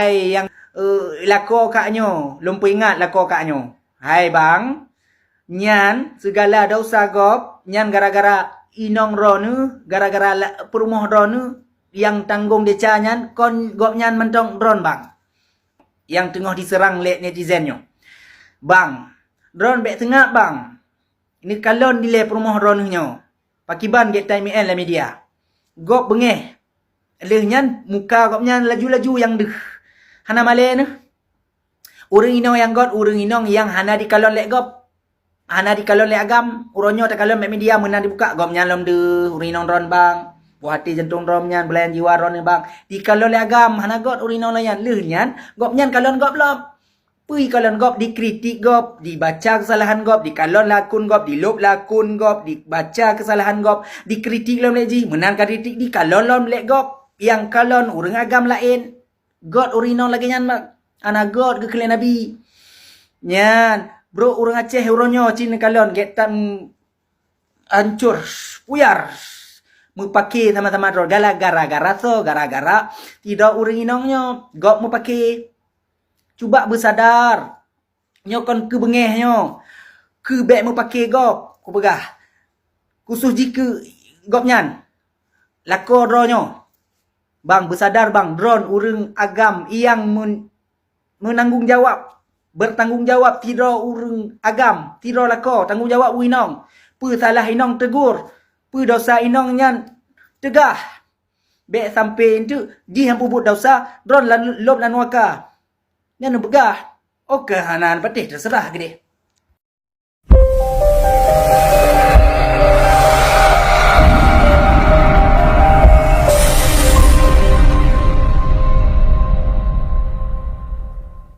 Hai yang lako kaknyo, lumpur ingat lako kaknyo. Hai bang, nyan segala dosa gop, nyan gara-gara inong ronu, gara-gara perumah ronu yang tanggung deca nyan, kon gop nyan mentong ron bang. Yang tengah diserang lek netizennya. Bang, ron bek tengah bang. Ini kalon dile perumah ronnya. Pakiban get time en la media. Gop bengeh. Leh nyan muka gop nyan laju-laju yang deh. Hana male ne. Urang inong yang got, urang inong yang hana di kalon lek gop. Hana di kalon lek agam, uronyo tak kalon mek media menang dibuka gop nyan lom de urang inong ron bang. Buah hati jantung rom nyan belayan jiwa ron ni bang. Di kalon lek agam hana got urang inong layan. Leh nyan gop nyan kalon gop lom. Pui kalon gop dikritik gop, dibaca kesalahan gop, dikalon lakun gop, dilop lakun gop, dibaca kesalahan gop, dikritik lom leji, menang kritik di kalon lom lek gop. Yang kalon urang agam lain. God urinong lagi nyan mak. Ana God ke kalian nabi. Nyan, bro urang Aceh uronyo Cina kalon get tam hancur, puyar. Mupake sama-sama ro gara-gara so, gara-gara tidak urang inongnya, gop mupake. Cuba bersadar. Nyo kon ke bengeh nyo. Ke bek mu pakai gop. Ku pegah. Khusus jika gop nyan. Lako ro nyo. Bang bersadar bang. Drone urang agam yang menanggung jawab. Bertanggung jawab tidak urang agam. Tidak lako. Tanggung jawab inong. Pu salah inong tegur. Pu dosa inong nyan tegah. Bek sampai itu. Di hampu buat dosa. Drone lop lanuaka. Yang begah. Oke, hanan patih terserah gede.